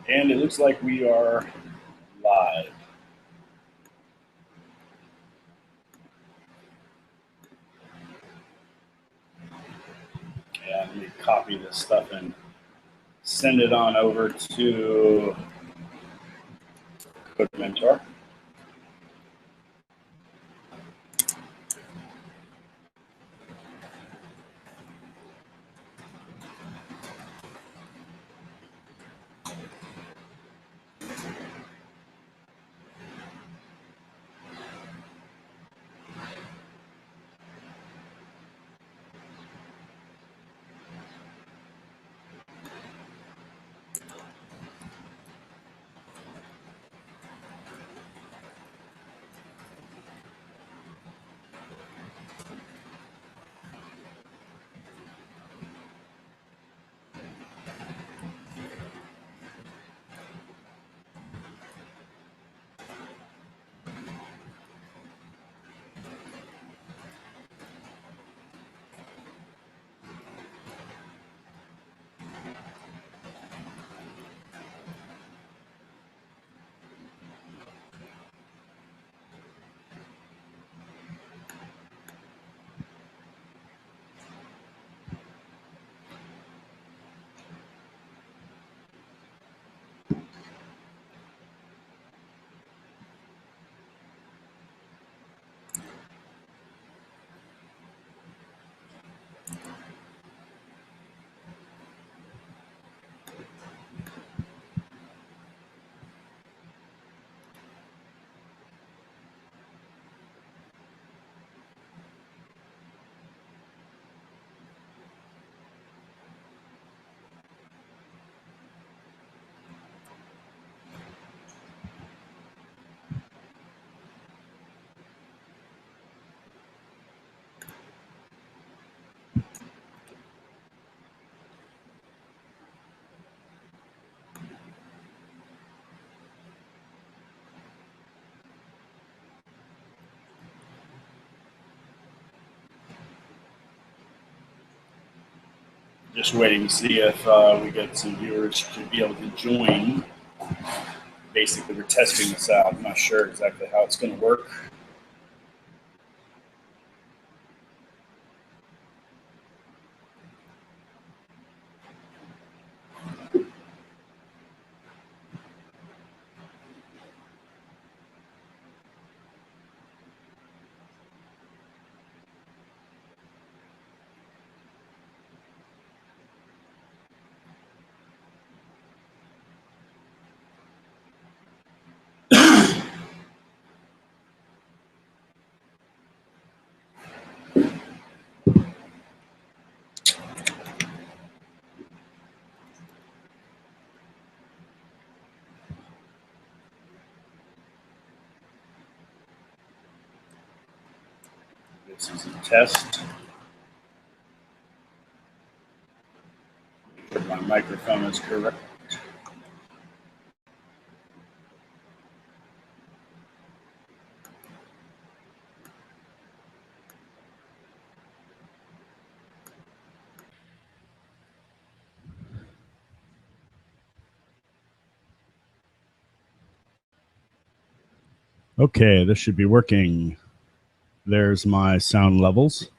And it looks like we are live. And let me copy this stuff and send it on over to Codementor. Just waiting to see if we get some viewers to be able to join. Basically, we're testing this out. I'm not sure exactly how it's going to work. This is a test. Make sure my microphone is correct. Okay, this should be working. There's my sound levels.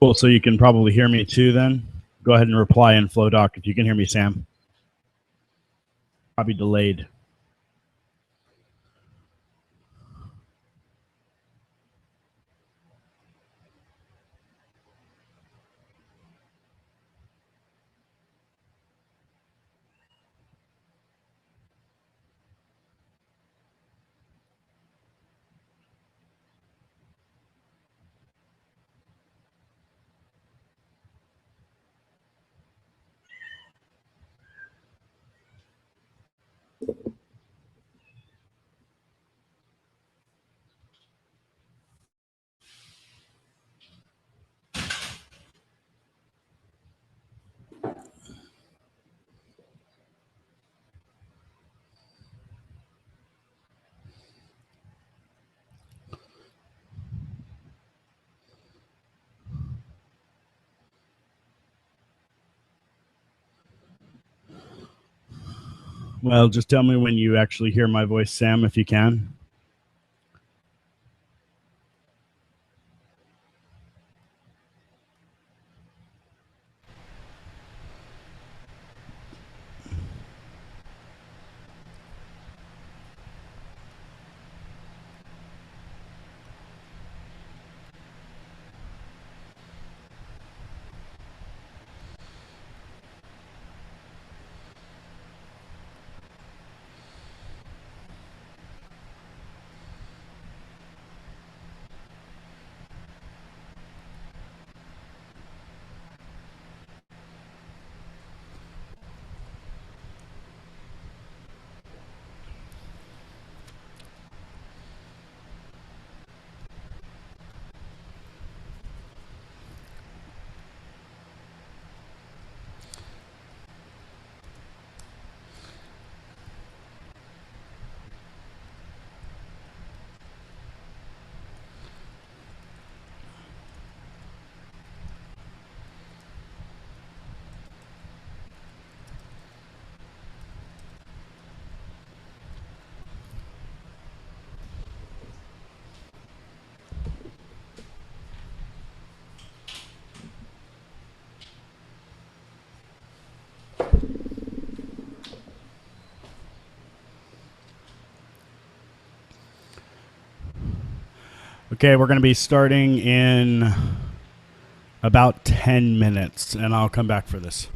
Cool. So you can probably hear me too then. Go ahead and reply in FlowDoc if you can hear me, Sam. Probably delayed. Well, just tell me when you actually hear my voice, Sam, if you can. Okay, we're going to be starting in about 10 minutes, and I'll come back for this.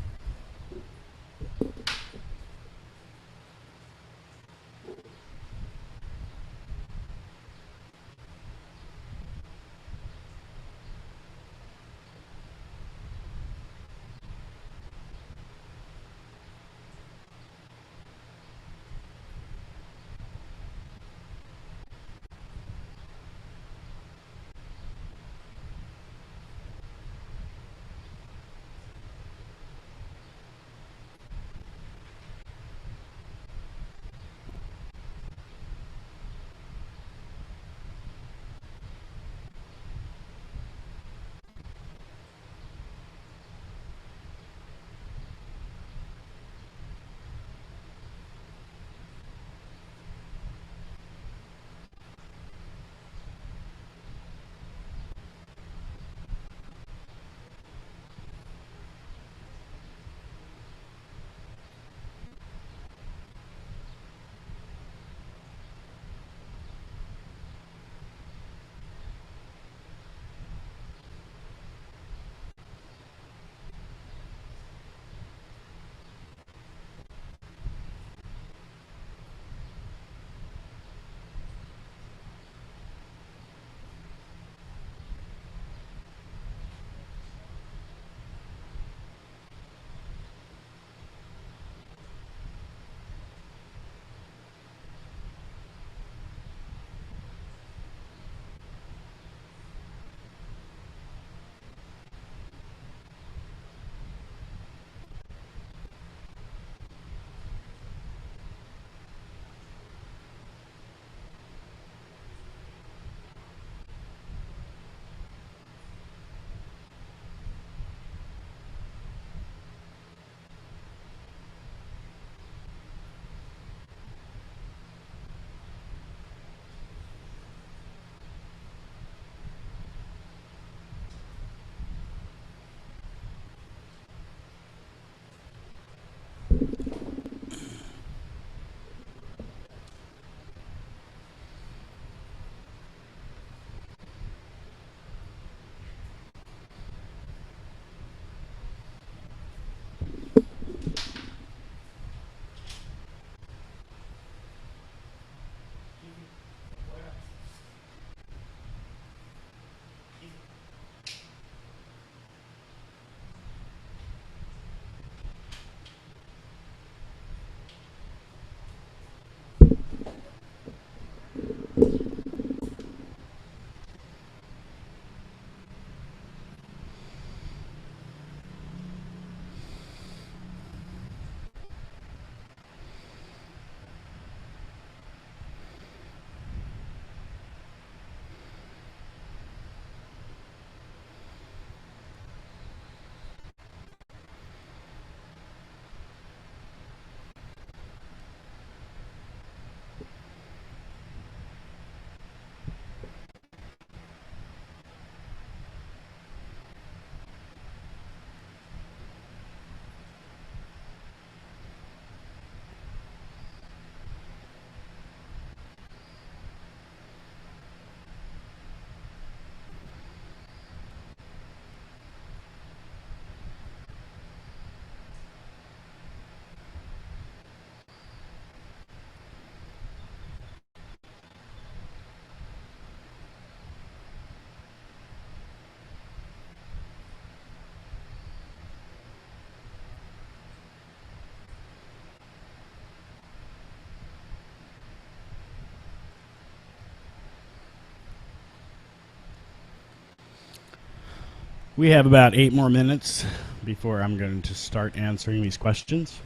We have about 8 more minutes before I'm going to start answering these questions.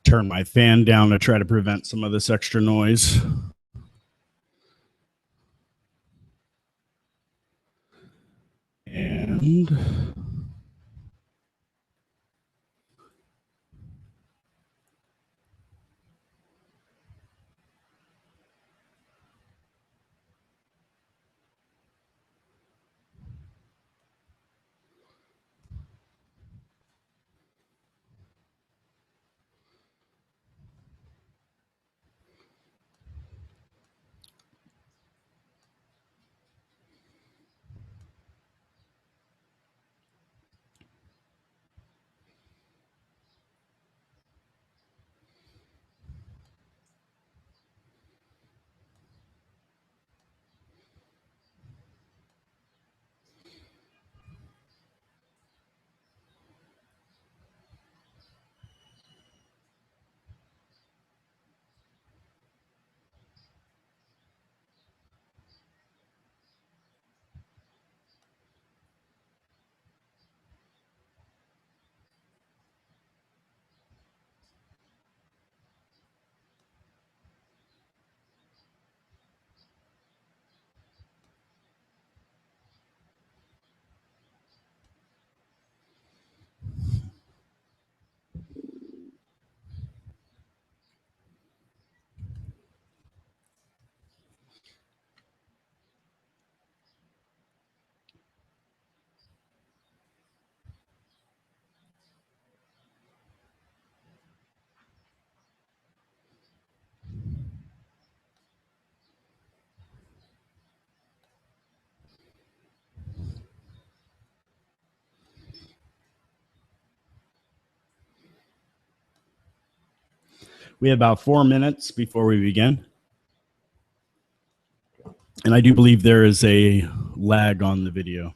Turn my fan down to try to prevent some of this extra noise. And we have about 4 minutes before we begin. And I do believe there is a lag on the video.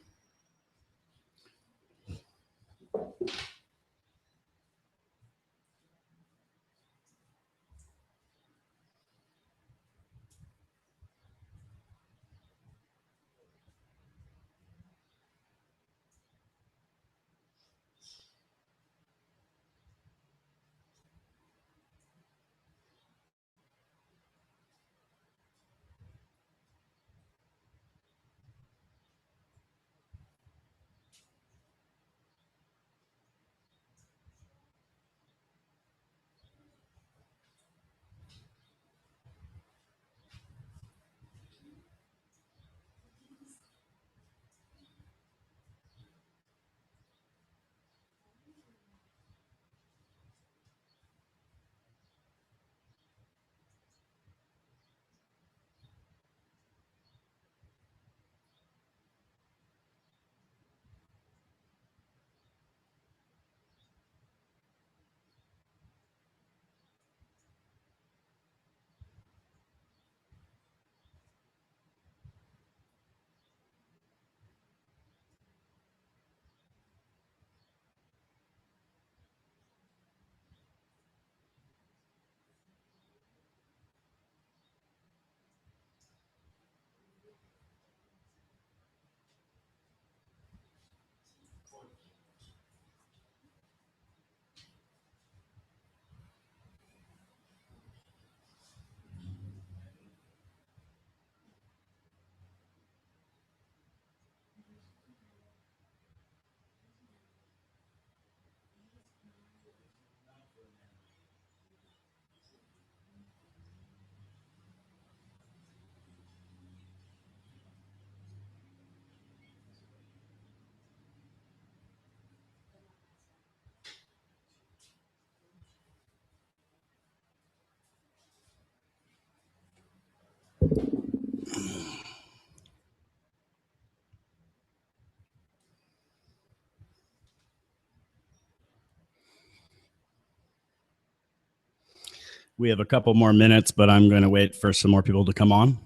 We have a couple more minutes, but I'm going to wait for some more people to come on.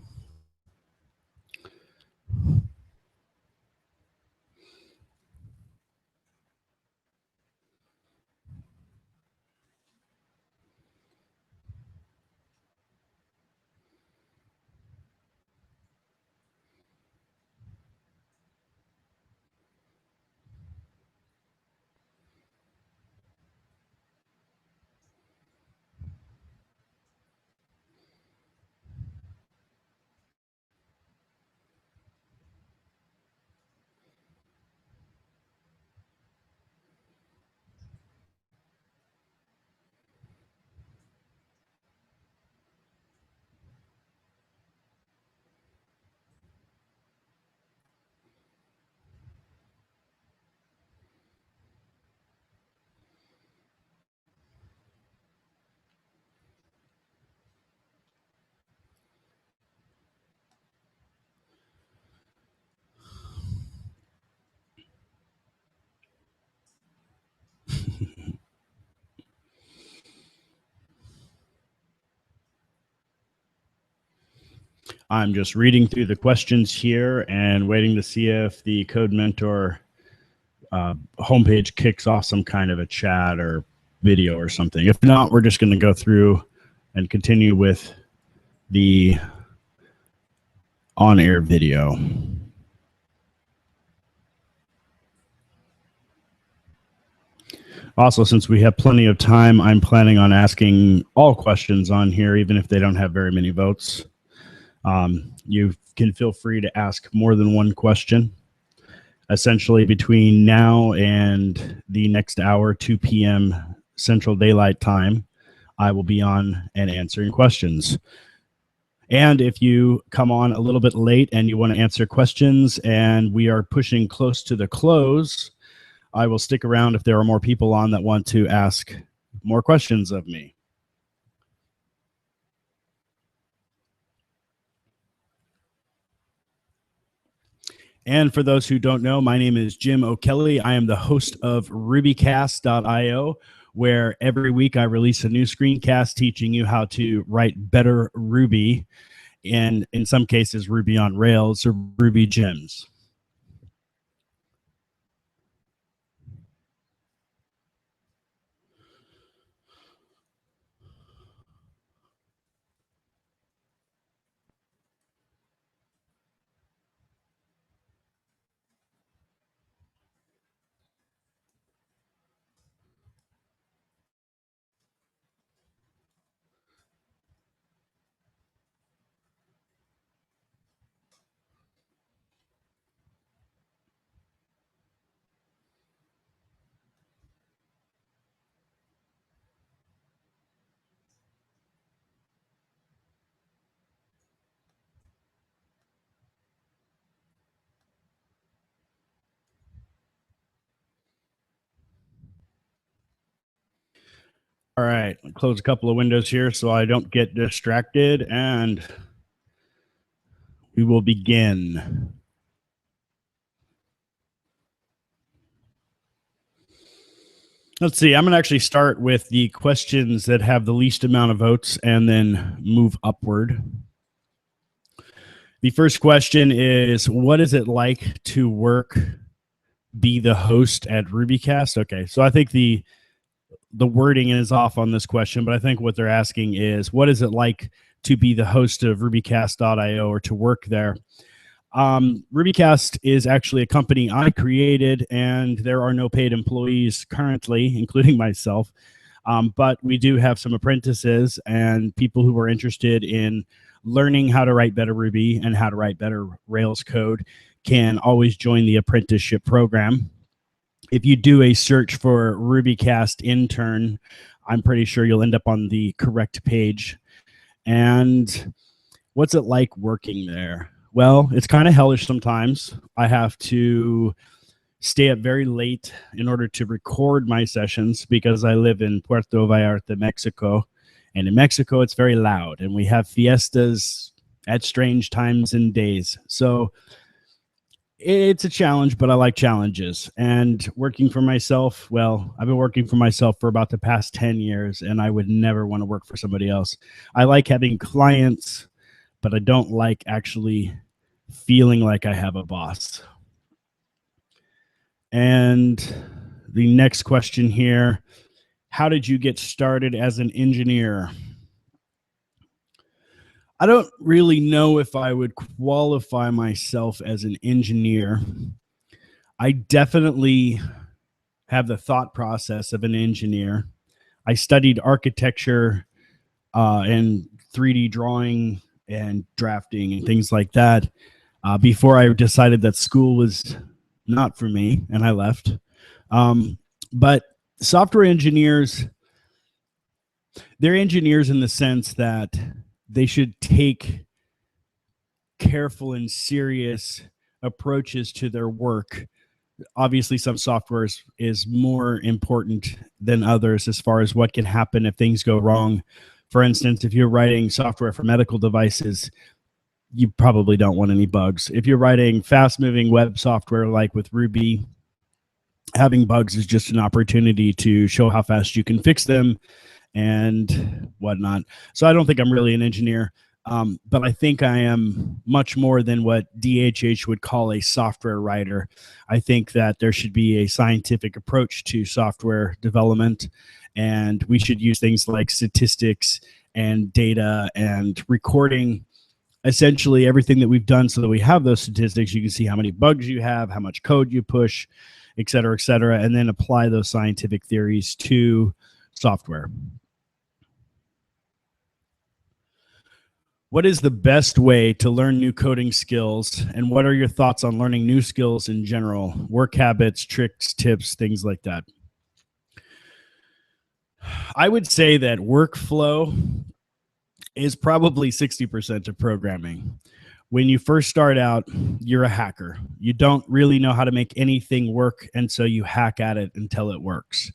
I'm just reading through the questions here and waiting to see if the Codementor homepage kicks off some kind of a chat or video or something. If not, we're just going to go through and continue with the on-air video. Also, since we have plenty of time, I'm planning on asking all questions on here, even if they don't have very many votes. You can feel free to ask more than one question. Essentially, between now and the next hour, 2 p.m. Central Daylight Time, I will be on and answering questions. And if you come on a little bit late and you want to answer questions and we are pushing close to the close, I will stick around if there are more people on that want to ask more questions of me. And for those who don't know, my name is Jim OKelly. I am the host of RubyCast.io, where every week I release a new screencast teaching you how to write better Ruby, and in some cases, Ruby on Rails or Ruby gems. All right, close a couple of windows here so I don't get distracted, and we will begin. Let's see, I'm going to actually start with the questions that have the least amount of votes and then move upward. The first question is, what is it like to be the host at RubyCast? Okay, so I think the wording is off on this question, but I think what they're asking is, what is it like to be the host of RubyCast.io or to work there? RubyCast is actually a company I created, and there are no paid employees currently, including myself. But we do have some apprentices and people who are interested in learning how to write better Ruby and how to write better Rails code can always join the apprenticeship program. If you do a search for RubyCast intern, I'm pretty sure you'll end up on the correct page. And what's it like working there? Well, it's kind of hellish sometimes. I have to stay up very late in order to record my sessions because I live in Puerto Vallarta, Mexico. And in Mexico, it's very loud. And we have fiestas at strange times and days. So It's a challenge, but I like challenges. And working for myself, well, I've been working for myself for about the past 10 years, and I would never want to work for somebody else. I like having clients, but I don't like actually feeling like I have a boss. And the next question here, how did you get started as an engineer? I don't really know if I would qualify myself as an engineer. I definitely have the thought process of an engineer. I studied architecture and 3D drawing and drafting and things like that before I decided that school was not for me, and I left. But software engineers, they're engineers in the sense that they should take careful and serious approaches to their work. Obviously, some software is more important than others as far as what can happen if things go wrong. For instance, if you're writing software for medical devices, you probably don't want any bugs. If you're writing fast-moving web software like with Ruby, having bugs is just an opportunity to show how fast you can fix them and whatnot. So I don't think I'm really an engineer, but I think I am much more than what DHH would call a software writer. I think that there should be a scientific approach to software development, and we should use things like statistics and data and recording essentially everything that we've done so that we have those statistics. You can see how many bugs you have, how much code you push, et cetera, and then apply those scientific theories to software. What is the best way to learn new coding skills, and what are your thoughts on learning new skills in general? Work habits, tricks, tips, things like that. I would say that workflow is probably 60% of programming. When you first start out, you're a hacker. You don't really know how to make anything work, and so you hack at it until it works.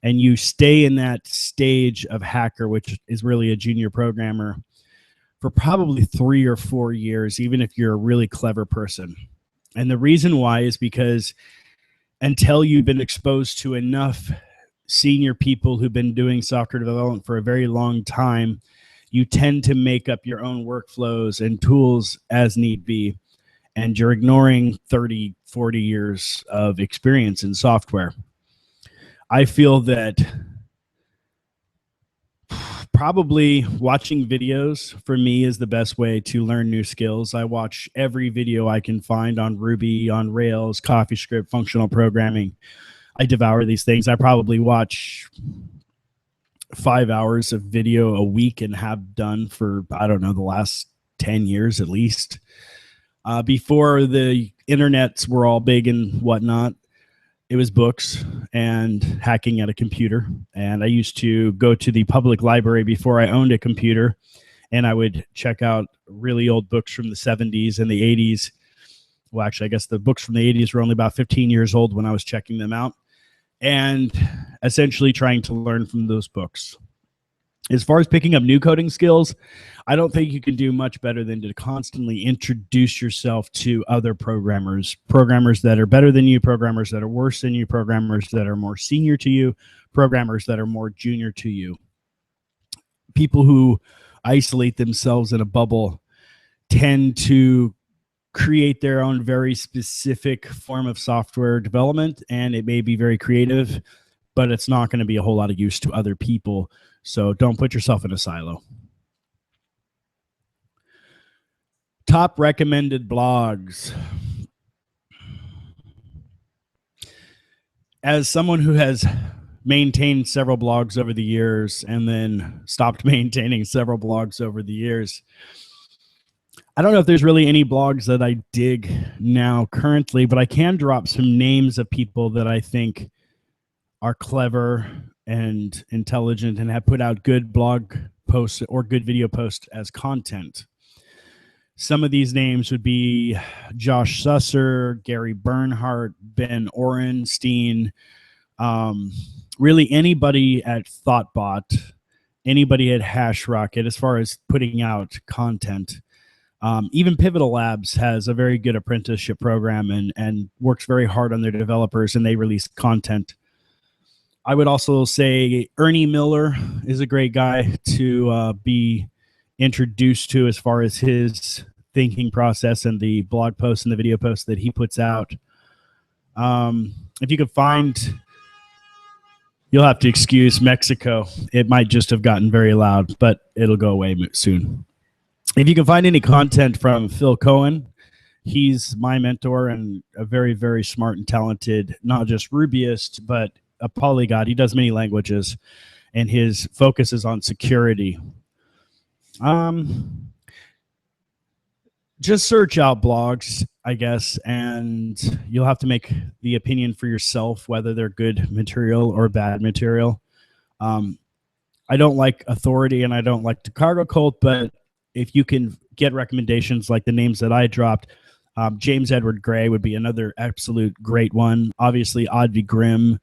And you stay in that stage of hacker, which is really a junior programmer, for probably 3 or 4 years, even if you're a really clever person. And the reason why is because until you've been exposed to enough senior people who've been doing software development for a very long time, you tend to make up your own workflows and tools as need be. And you're ignoring 30, 40 years of experience in software. I feel that probably watching videos for me is the best way to learn new skills. I watch every video I can find on Ruby, on Rails, CoffeeScript, functional programming. I devour these things. I probably watch 5 hours of video a week and have done for, I don't know, the last 10 years at least. Before the internets were all big and whatnot, it was books and hacking at a computer. And I used to go to the public library before I owned a computer, and I would check out really old books from the 70s and the 80s. Well, actually, I guess the books from the 80s were only about 15 years old when I was checking them out, and essentially trying to learn from those books. As far as picking up new coding skills, I don't think you can do much better than to constantly introduce yourself to other programmers that are better than you, programmers that are worse than you, programmers that are more senior to you, programmers that are more junior to you. People who isolate themselves in a bubble tend to create their own very specific form of software development, and it may be very creative, but it's not going to be a whole lot of use to other people. So don't put yourself in a silo. Top recommended blogs. As someone who has maintained several blogs over the years and then stopped maintaining several blogs over the years, I don't know if there's really any blogs that I dig now currently, but I can drop some names of people that I think are clever and intelligent and have put out good blog posts or good video posts as content. Some of these names would be Josh Susser, Gary Bernhardt, Ben Orenstein, really anybody at Thoughtbot, anybody at HashRocket as far as putting out content. Even Pivotal Labs has a very good apprenticeship program and works very hard on their developers, and they release content. I would also say Ernie Miller is a great guy to be introduced to as far as his thinking process and the blog posts and the video posts that he puts out. If you could find, you'll have to excuse Mexico. It might just have gotten very loud, but it'll go away soon. If you can find any content from Phil Cohen, he's my mentor and a very, very smart and talented, not just Rubyist, but a polyglot. He does many languages, and his focus is on security. Just search out blogs, I guess, and you'll have to make the opinion for yourself whether they're good material or bad material. I don't like authority and I don't like the cargo cult, but if you can get recommendations like the names that I dropped, James Edward Gray would be another absolute great one. Obviously, Audrey Grimm.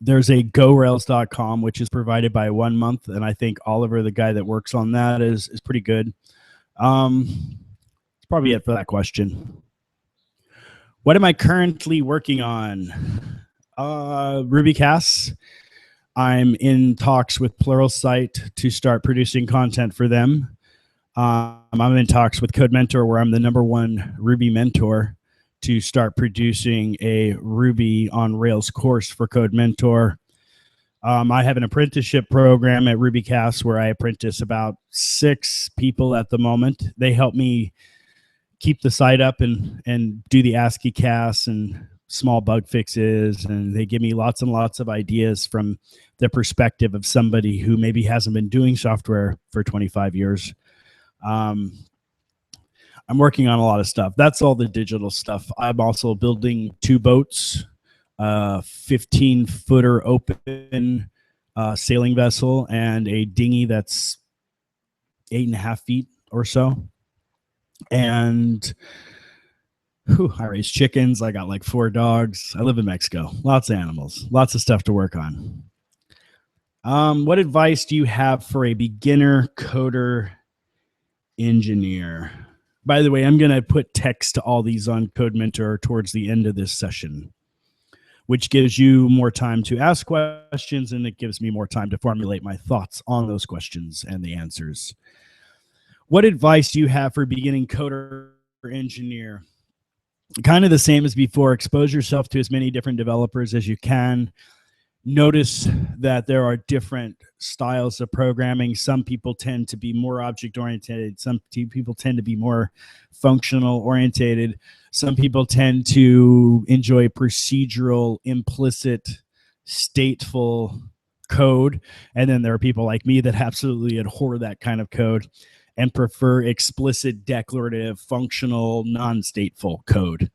There's a GoRails.com, which is provided by 1 month, and I think Oliver, the guy that works on that, is pretty good. That's probably it for that question. What am I currently working on? RubyCast. I'm in talks with Pluralsight to start producing content for them. I'm in talks with Codementor, where I'm the #1 Ruby mentor, to start producing a Ruby on Rails course for Codementor. I have an apprenticeship program at RubyCast where I apprentice about 6 people at the moment. They help me keep the site up and do the ASCII casts and small bug fixes, and they give me lots and lots of ideas from the perspective of somebody who maybe hasn't been doing software for 25 years. I'm working on a lot of stuff. That's all the digital stuff. I'm also building 2 boats, 15-footer open sailing vessel, and a dinghy that's 8.5 feet or so. And I raise chickens. I got like 4 dogs. I live in Mexico. Lots of animals. Lots of stuff to work on. What advice do you have for a beginner coder engineer? By the way, I'm going to put text to all these on Codementor towards the end of this session, which gives you more time to ask questions, and it gives me more time to formulate my thoughts on those questions and the answers. What advice do you have for a beginning coder engineer? Kind of the same as before. Expose yourself to as many different developers as you can. Notice that there are different styles of programming. Some people tend to be more object-oriented. Some people tend to be more functional-oriented. Some people tend to enjoy procedural, implicit, stateful code. And then there are people like me that absolutely abhor that kind of code and prefer explicit, declarative, functional, non-stateful code.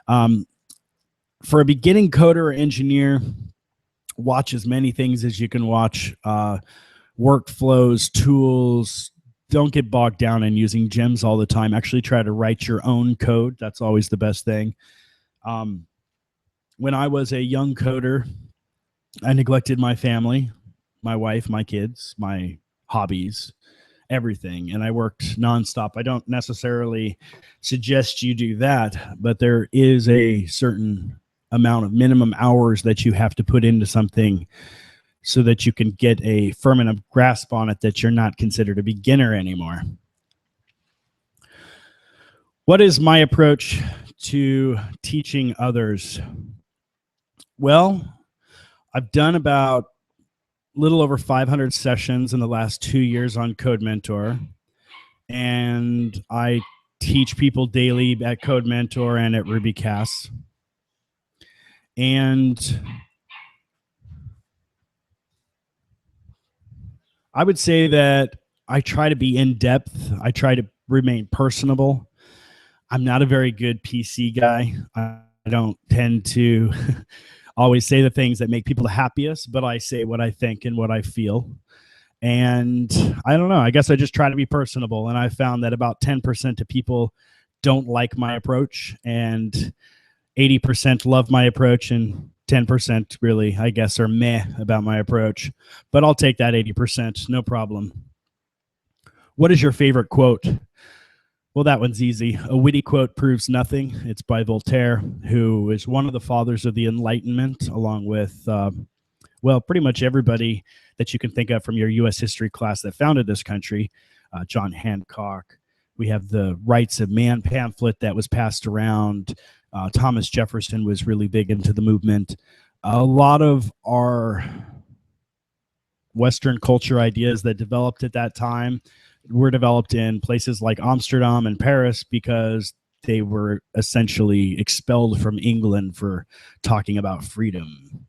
For a beginning coder or engineer, watch as many things as you can watch. Workflows, tools. Don't get bogged down in using gems all the time. Actually try to write your own code. That's always the best thing. When I was a young coder, I neglected my family, my wife, my kids, my hobbies, everything, and I worked nonstop. I don't necessarily suggest you do that, but there is a certain amount of minimum hours that you have to put into something so that you can get a firm enough grasp on it that you're not considered a beginner anymore. What is my approach to teaching others? Well, I've done about little over 500 sessions in the last 2 years on Codementor, and I teach people daily at Codementor and at RubyCast. And I would say that I try to be in depth. I try to remain personable. I'm not a very good PC guy. I don't tend to always say the things that make people the happiest, but I say what I think and what I feel. And I don't know, I guess I just try to be personable. And I found that about 10% of people don't like my approach, and 80% love my approach, and 10% really, I guess, are meh about my approach. But I'll take that 80%, no problem. What is your favorite quote? Well, that one's easy. A witty quote proves nothing. It's by Voltaire, who is one of the fathers of the Enlightenment, along with, pretty much everybody that you can think of from your U.S. history class that founded this country. John Hancock. We have the Rights of Man pamphlet that was passed around. Thomas Jefferson was really big into the movement. A lot of our Western culture ideas that developed at that time were developed in places like Amsterdam and Paris because they were essentially expelled from England for talking about freedom.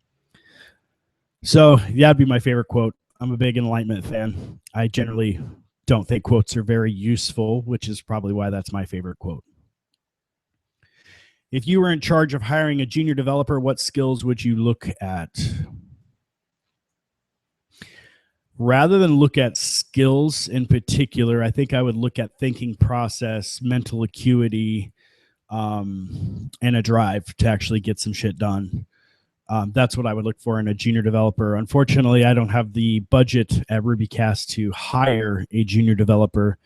So that'd be my favorite quote. I'm a big Enlightenment fan. I generally don't think quotes are very useful, which is probably why that's my favorite quote. If you were in charge of hiring a junior developer, what skills would you look at? Rather than look at skills in particular, I think I would look at thinking process, mental acuity, and a drive to actually get some shit done. That's what I would look for in a junior developer. Unfortunately, I don't have the budget at RubyCast to hire a junior developer,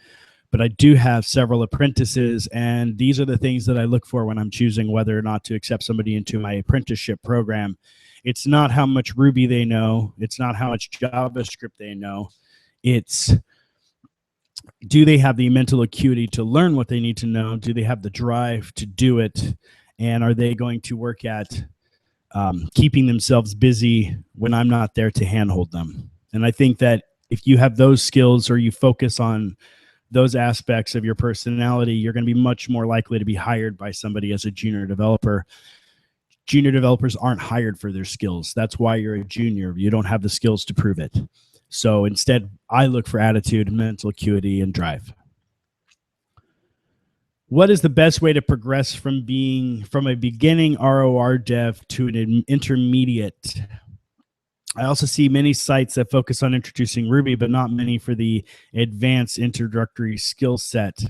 but I do have several apprentices, and these are the things that I look for when I'm choosing whether or not to accept somebody into my apprenticeship program. It's not how much Ruby they know. It's not how much JavaScript they know. It's, do they have the mental acuity to learn what they need to know? Do they have the drive to do it? And are they going to work at keeping themselves busy when I'm not there to handhold them? And I think that if you have those skills or you focus on those aspects of your personality, you're going to be much more likely to be hired by somebody as a junior developer. Junior developers aren't hired for their skills. That's why you're a junior. You don't have the skills to prove it. So instead, I look for attitude, mental acuity, and drive. What is the best way to progress from a beginning ROR dev to an intermediate? I also see many sites that focus on introducing Ruby, but not many for the advanced introductory skill set.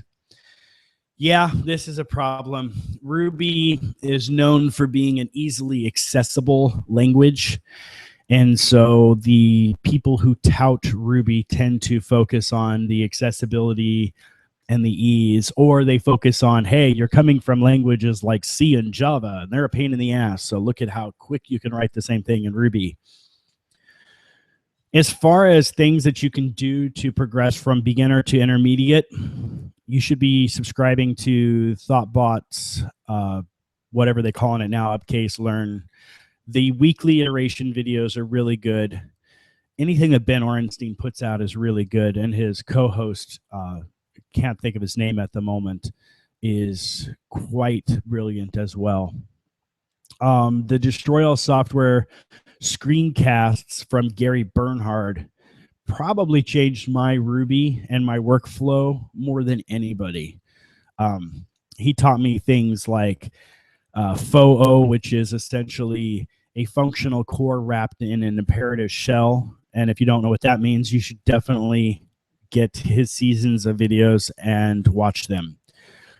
Yeah, this is a problem. Ruby is known for being an easily accessible language. And so the people who tout Ruby tend to focus on the accessibility and the ease, or they focus on, hey, you're coming from languages like C and Java, and they're a pain in the ass. So look at how quick you can write the same thing in Ruby. As far as things that you can do to progress from beginner to intermediate, you should be subscribing to ThoughtBot's, whatever they call it now, Upcase Learn. The weekly iteration videos are really good. Anything that Ben Orenstein puts out is really good, and his co-host, can't think of his name at the moment, is quite brilliant as well. The Destroy All Software screencasts from Gary Bernhard probably changed my Ruby and my workflow more than anybody. He taught me things like FOO, which is essentially a functional core wrapped in an imperative shell. And if you don't know what that means, you should definitely get his seasons of videos and watch them.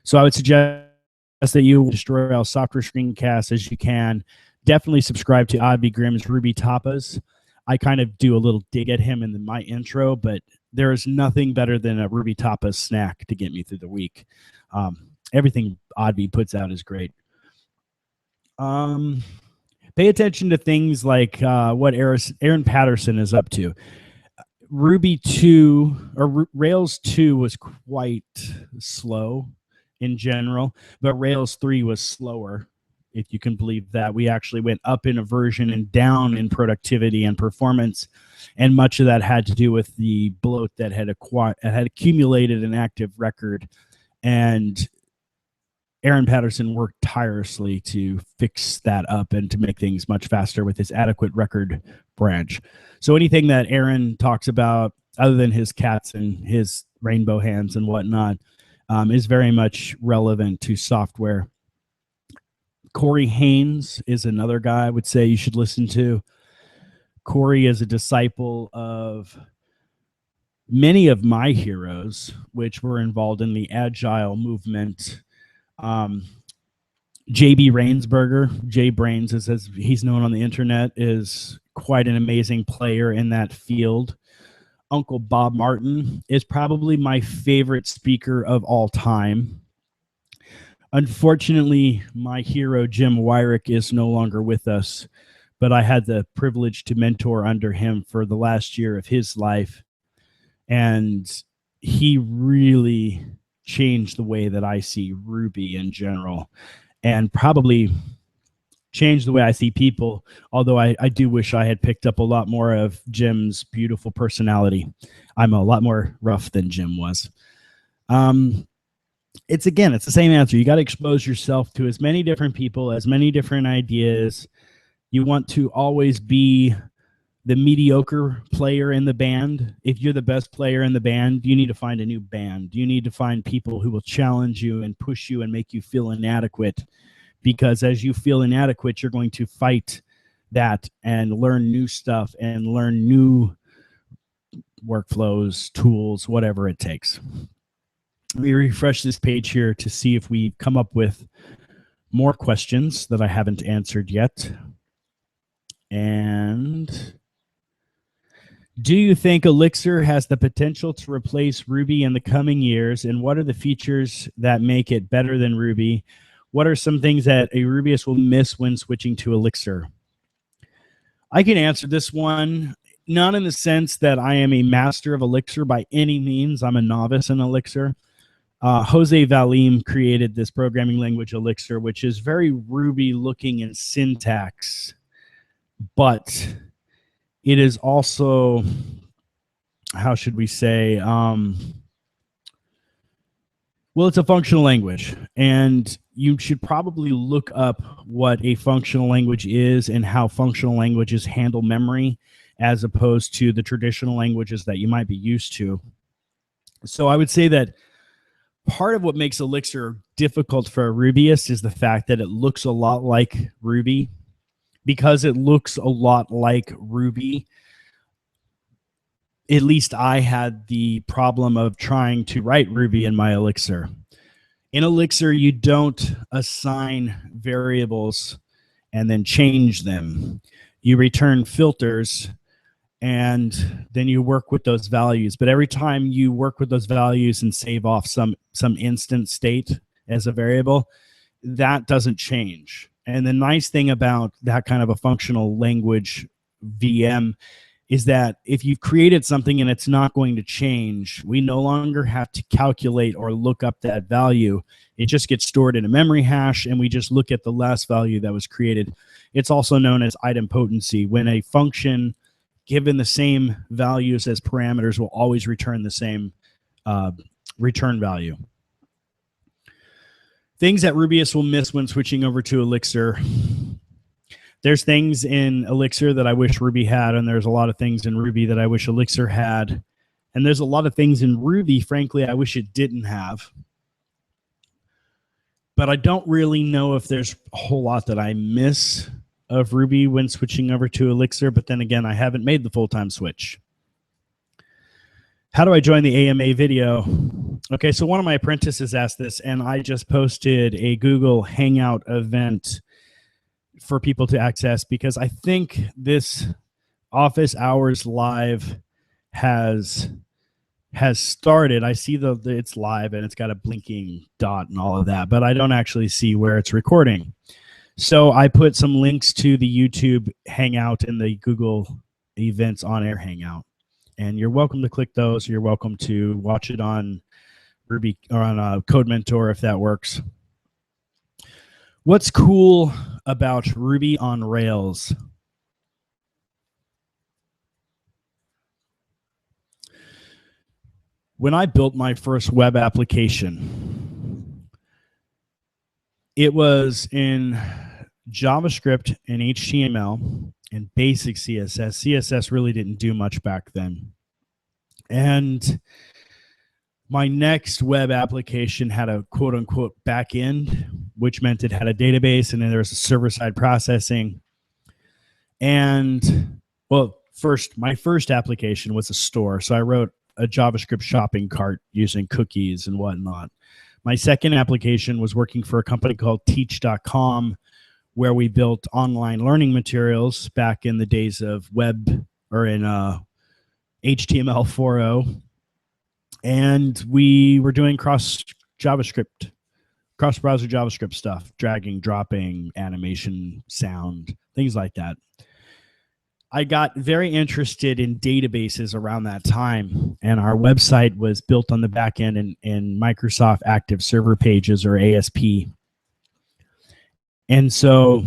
So I would suggest that you destroy all software screencasts as you can. Definitely subscribe to Avi Grimm's Ruby Tapas. I kind of do a little dig at him in my intro, but there is nothing better than a Ruby Tapas snack to get me through the week. Everything Avi puts out is great. Pay attention to things like what Aaron Patterson is up to. Ruby 2 or Rails 2 was quite slow in general, but Rails 3 was slower, if you can believe that. We actually went up in a version and down in productivity and performance, and much of that had to do with the bloat that had accumulated an active record. And Aaron Patterson worked tirelessly to fix that up and to make things much faster with his adequate record branch. So anything that Aaron talks about, other than his cats and his rainbow hands and whatnot, is very much relevant to software. Corey Haynes is another guy I would say you should listen to. Corey is a disciple of many of my heroes, which were involved in the Agile movement. JB Rainsberger, Jay Brains, as he's known on the internet, is quite an amazing player in that field. Uncle Bob Martin is probably my favorite speaker of all time. Unfortunately, my hero, Jim Wyrick, is no longer with us, but I had the privilege to mentor under him for the last year of his life. And he really changed the way that I see Ruby in general, and probably changed the way I see people, although I do wish I had picked up a lot more of Jim's beautiful personality. I'm a lot more rough than Jim was. It's the same answer. You got to expose yourself to as many different people, as many different ideas. You want to always be the mediocre player in the band. If you're the best player in the band, you need to find a new band. You need to find people who will challenge you and push you and make you feel inadequate, because as you feel inadequate, you're going to fight that and learn new stuff and learn new workflows, tools, whatever it takes. Let me refresh this page here to see if we come up with more questions that I haven't answered yet. And do you think Elixir has the potential to replace Ruby in the coming years? And what are the features that make it better than Ruby? What are some things that a Rubyist will miss when switching to Elixir? I can answer this one, not in the sense that I am a master of Elixir by any means. I'm a novice in Elixir. Jose Valim created this programming language Elixir, which is very Ruby looking in syntax, but it is also, how should we say, well, it's a functional language, and you should probably look up what a functional language is and how functional languages handle memory as opposed to the traditional languages that you might be used to. So I would say that part of what makes Elixir difficult for a Rubyist is the fact that it looks a lot like Ruby. Because it looks a lot like Ruby, at least I had the problem of trying to write Ruby in my Elixir. In Elixir, you don't assign variables and then change them. You return filters, and then you work with those values. But every time you work with those values and save off some instant state as a variable, that doesn't change. And the nice thing about that kind of a functional language VM is that if you've created something and it's not going to change, we no longer have to calculate or look up that value. It just gets stored in a memory hash, and we just look at the last value that was created. It's also known as idempotency, when a function given the same values as parameters will always return the same return value. Things that Rubyists will miss when switching over to Elixir. There's things in Elixir that I wish Ruby had, and there's a lot of things in Ruby that I wish Elixir had. And there's a lot of things in Ruby, frankly, I wish it didn't have. But I don't really know if there's a whole lot that I miss of Ruby when switching over to Elixir. But then again, I haven't made the full-time switch. How do I join the AMA video? Okay, so one of my apprentices asked this, and I just posted a Google Hangout event for people to access, because I think this office hours live has started. I see it's live and it's got a blinking dot and all of that, but I don't actually see where it's recording. So I put some links to the YouTube Hangout and the Google Events on Air Hangout, and you're welcome to click those. You're welcome to watch it on Ruby or on Codementor if that works. What's cool about Ruby on Rails? When I built my first web application, it was in JavaScript and HTML and basic CSS. CSS really didn't do much back then. And my next web application had a quote-unquote back end, which meant it had a database, and then there was a server-side processing. And, well, my first application was a store. So I wrote a JavaScript shopping cart using cookies and whatnot. My second application was working for a company called Teach.com, where we built online learning materials back in the days of web, or in HTML 4.0, and we were doing cross-browser JavaScript stuff, dragging, dropping, animation, sound, things like that. I got very interested in databases around that time, and our website was built on the back end in Microsoft Active Server Pages, or ASP. And so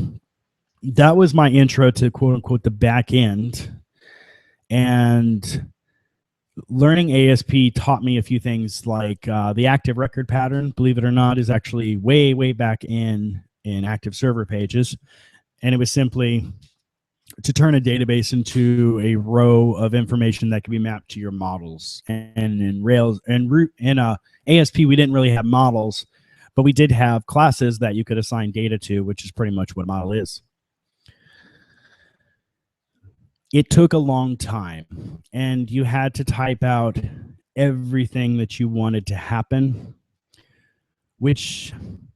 that was my intro to quote unquote the back end. And learning ASP taught me a few things, like the active record pattern, believe it or not, is actually way, way back in Active Server Pages. And it was simply to turn a database into a row of information that can be mapped to your models. And in Rails and in ASP, we didn't really have models, but we did have classes that you could assign data to, which is pretty much what a model is. It took a long time, and you had to type out everything that you wanted to happen, which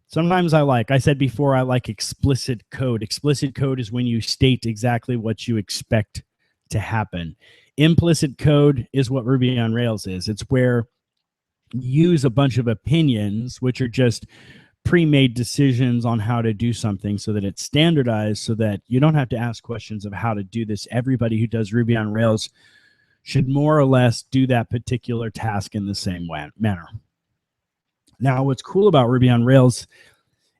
sometimes I like. I said before, I like explicit code. Explicit code is when you state exactly what you expect to happen. Implicit code is what Ruby on Rails is. It's where you use a bunch of opinions, which are just pre-made decisions on how to do something, so that it's standardized, so that you don't have to ask questions of how to do this. Everybody who does Ruby on Rails should more or less do that particular task in the same manner. Now, what's cool about Ruby on Rails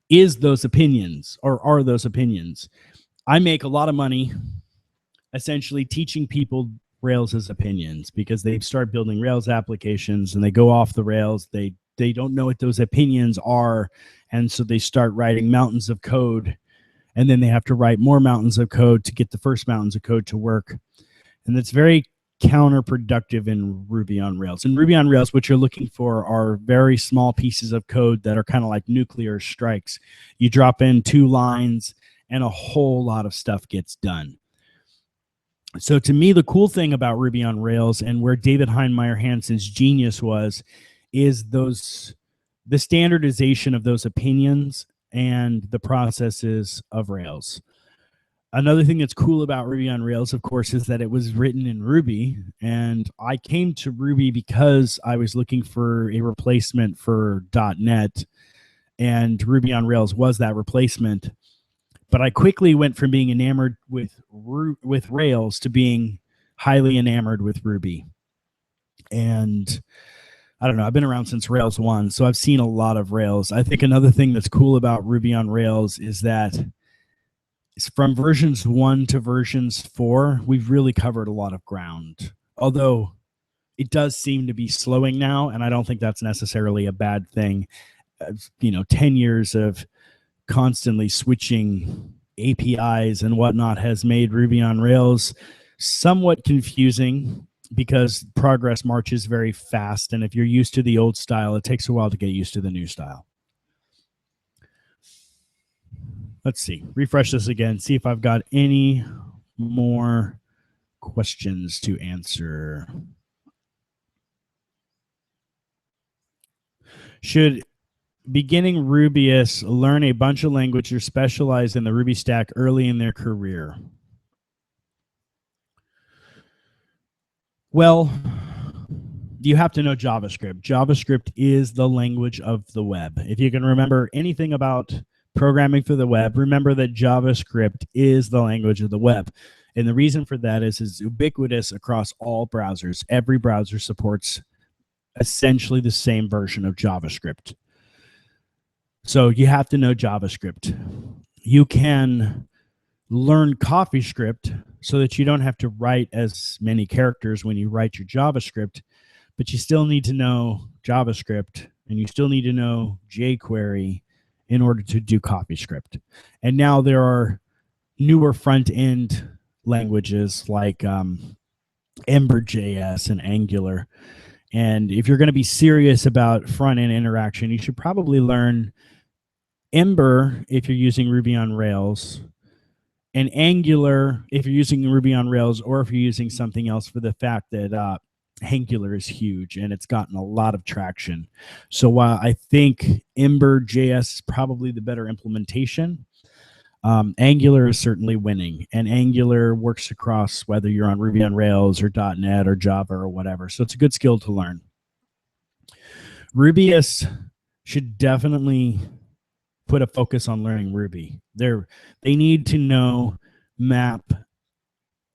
is those opinions, or are those opinions. I make a lot of money essentially teaching people Rails' opinions, because they start building Rails applications and they go off the rails. They don't know what those opinions are, and so they start writing mountains of code, and then they have to write more mountains of code to get the first mountains of code to work. And that's very counterproductive in Ruby on Rails. In Ruby on Rails, what you're looking for are very small pieces of code that are kind of like nuclear strikes. You drop in 2 lines and a whole lot of stuff gets done. So to me, the cool thing about Ruby on Rails, and where David Heinemeier Hansen's genius was, is the standardization of those opinions and the processes of Rails. Another thing that's cool about Ruby on Rails, of course, is that it was written in Ruby. And I came to Ruby because I was looking for a replacement for .NET, and Ruby on Rails was that replacement. But I quickly went from being enamored with Rails to being highly enamored with Ruby. And I don't know, I've been around since Rails 1, so I've seen a lot of Rails. I think another thing that's cool about Ruby on Rails is that from versions 1 to versions 4, we've really covered a lot of ground. Although it does seem to be slowing now, and I don't think that's necessarily a bad thing. 10 years of constantly switching APIs and whatnot has made Ruby on Rails somewhat confusing, because progress marches very fast, and if you're used to the old style, it takes a while to get used to the new style. Let's see, refresh this again, see if I've got any more questions to answer. Should beginning Rubyists learn a bunch of language or specialize in the Ruby stack early in their career? Well, you have to know JavaScript. JavaScript is the language of the web. If you can remember anything about programming for the web, remember that JavaScript is the language of the web. And the reason for that is it's ubiquitous across all browsers. Every browser supports essentially the same version of JavaScript. So you have to know JavaScript. You can learn CoffeeScript so that you don't have to write as many characters when you write your JavaScript, but you still need to know JavaScript, and you still need to know jQuery in order to do CoffeeScript. And now there are newer front-end languages like Ember.js and Angular. And if you're going to be serious about front-end interaction, you should probably learn Ember if you're using Ruby on Rails, and Angular if you're using Ruby on Rails, or if you're using something else, for the fact that Angular is huge and it's gotten a lot of traction. So while I think Ember.js is probably the better implementation, Angular is certainly winning, and Angular works across whether you're on Ruby on Rails or .NET or Java or whatever. So it's a good skill to learn. Rubyists should definitely put a focus on learning Ruby. They need to know map,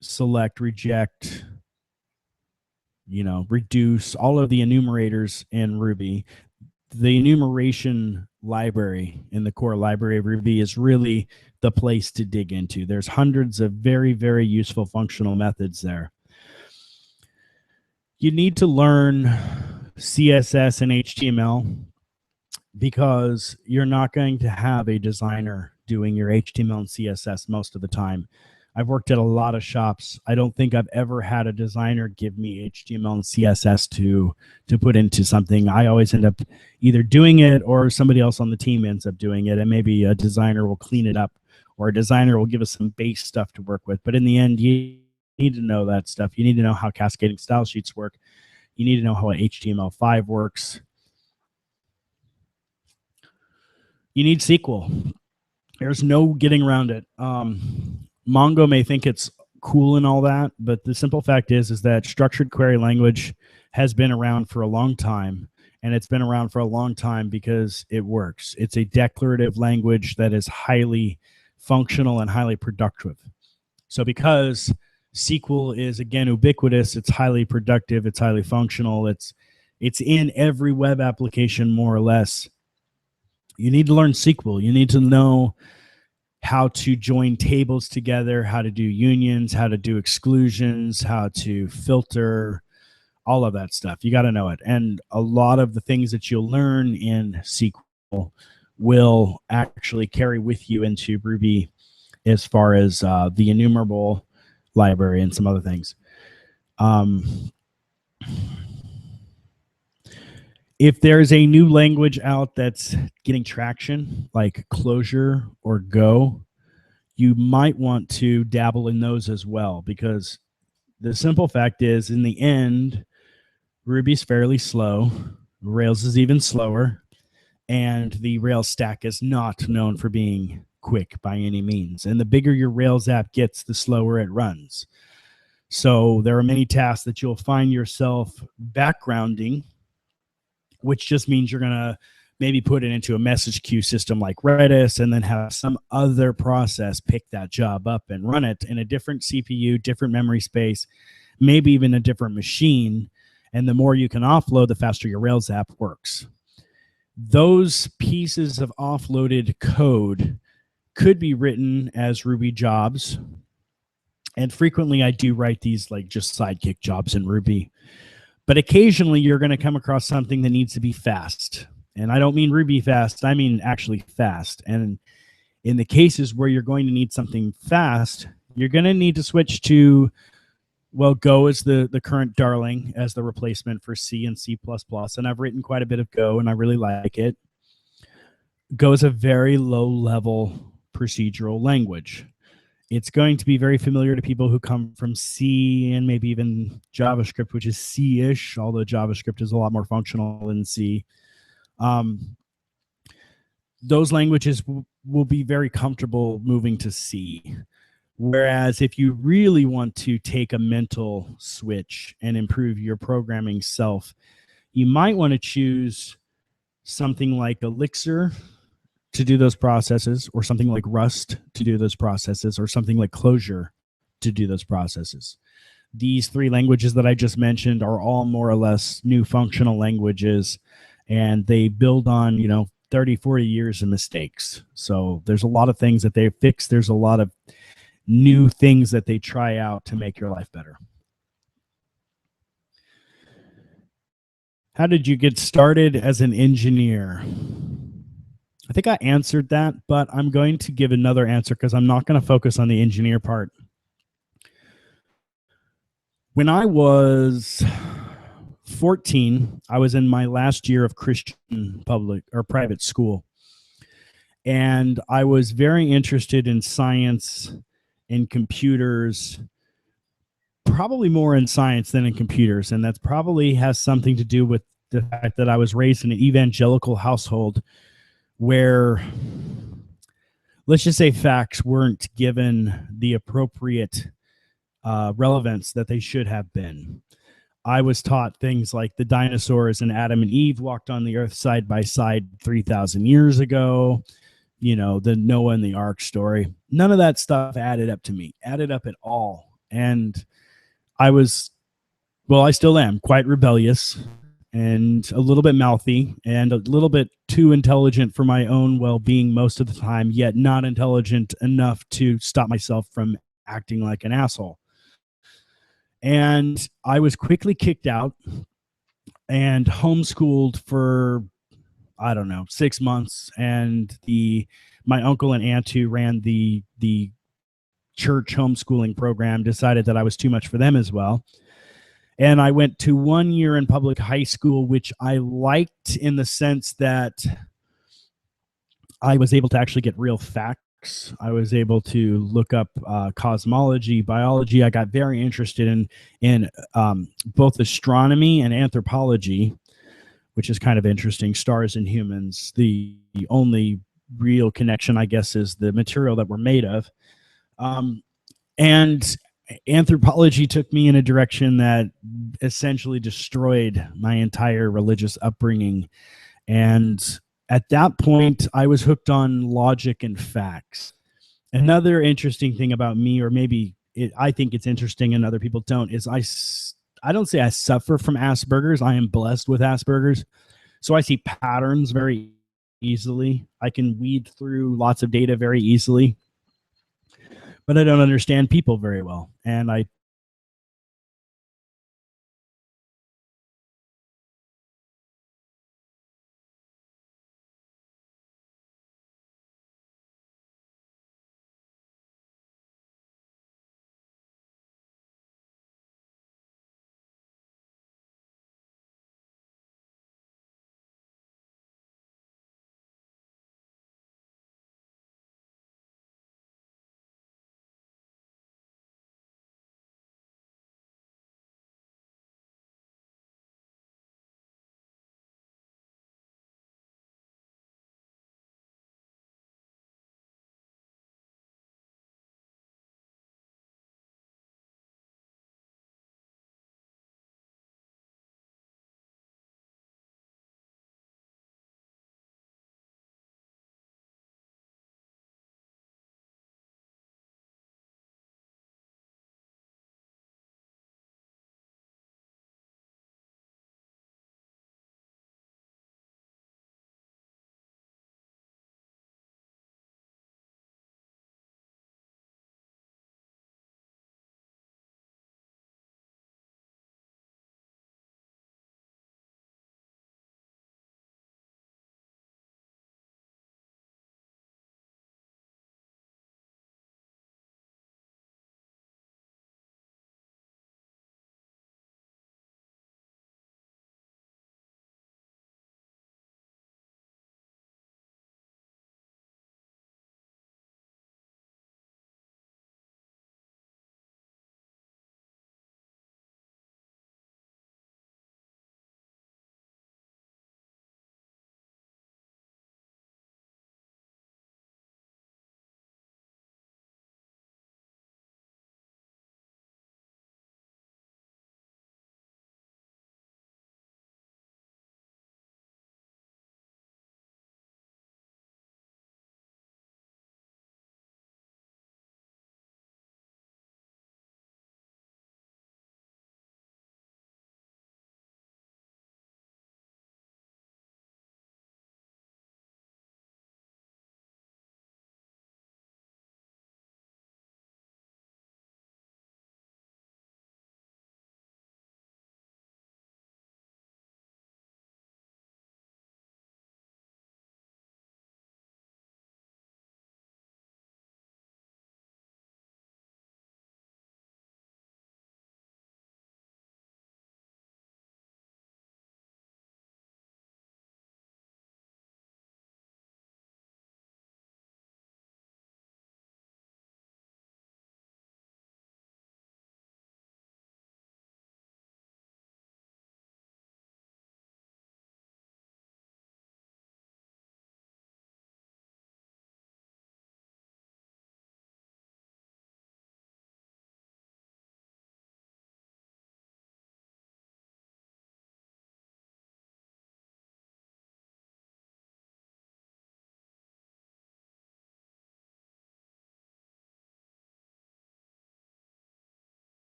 select, reject, reduce, all of the enumerators in Ruby. The enumeration library in the core library of Ruby is really the place to dig into. There's hundreds of very, very useful functional methods there. You need to learn CSS and HTML because you're not going to have a designer doing your HTML and CSS most of the time. I've worked at a lot of shops. I don't think I've ever had a designer give me HTML and CSS to put into something. I always end up either doing it or somebody else on the team ends up doing it, and maybe a designer will clean it up or a designer will give us some base stuff to work with. But in the end, you need to know that stuff. You need to know how cascading style sheets work. You need to know how HTML5 works. You need SQL. There's no getting around it. Mongo may think it's cool and all that, but the simple fact is that structured query language has been around for a long time, and it's been around for a long time because it works. It's a declarative language that is highly functional and highly productive. So because SQL is, again, ubiquitous, it's highly productive, it's highly functional, it's in every web application more or less. You need to learn SQL. You need to know how to join tables together, how to do unions, how to do exclusions, how to filter, all of that stuff. You got to know it. And a lot of the things that you'll learn in SQL will actually carry with you into Ruby as far as the enumerable library and some other things. If there's a new language out that's getting traction, like Clojure or Go, you might want to dabble in those as well, because the simple fact is, in the end, Ruby's fairly slow, Rails is even slower, and the Rails stack is not known for being quick by any means. And the bigger your Rails app gets, the slower it runs. So there are many tasks that you'll find yourself backgrounding, which just means you're going to maybe put it into a message queue system like Redis and then have some other process pick that job up and run it in a different CPU, different memory space, maybe even a different machine. And the more you can offload, the faster your Rails app works. Those pieces of offloaded code could be written as Ruby jobs. And frequently I do write these like just sidekick jobs in Ruby. But occasionally you're going to come across something that needs to be fast. And I don't mean Ruby fast, I mean actually fast. And in the cases where you're going to need something fast, you're going to need to switch to, well, Go is the current darling as the replacement for C and C++. And I've written quite a bit of Go, and I really like it. Go is a very low-level procedural language. It's going to be very familiar to people who come from C and maybe even JavaScript, which is C-ish, although JavaScript is a lot more functional than C. Those languages will be very comfortable moving to C. Whereas if you really want to take a mental switch and improve your programming self, you might want to choose something like Elixir to do those processes, or something like Rust to do those processes, or something like Clojure to do those processes. These three languages that I just mentioned are all more or less new functional languages, and they build on, 30, 40 years of mistakes. So there's a lot of things that they fix. There's a lot of new things that they try out to make your life better. How did you get started as an engineer? I think I answered that, but I'm going to give another answer because I'm not going to focus on the engineer part. When I was 14, I was in my last year of Christian public or private school. And I was very interested in science and computers, probably more in science than in computers. And that probably has something to do with the fact that I was raised in an evangelical household where let's just say facts weren't given the appropriate relevance that they should have been. I was taught things like the dinosaurs and Adam and Eve walked on the earth side by side 3,000 years ago. You know, the Noah and the Ark story. None of that stuff added up to me, added up at all. And I was, well, I still am quite rebellious and a little bit mouthy and a little bit too intelligent for my own well-being most of the time, yet not intelligent enough to stop myself from acting like an asshole. And I was quickly kicked out and homeschooled for, I don't know, 6 months. And my uncle and aunt who ran the church homeschooling program decided that I was too much for them as well. And I went to 1 year in public high school, which I liked in the sense that I was able to actually get real facts. I was able to look up cosmology, biology. I got very interested in both astronomy and anthropology, which is kind of interesting. Stars and humans. The only real connection, I guess, is the material that we're made of. And anthropology took me in a direction that essentially destroyed my entire religious upbringing. And at that point, I was hooked on logic and facts. Another interesting thing about me, or maybe I think it's interesting and other people don't, is I don't say I suffer from Asperger's. I am blessed with Asperger's. So I see patterns very easily. I can weed through lots of data very easily. But I don't understand people very well. And I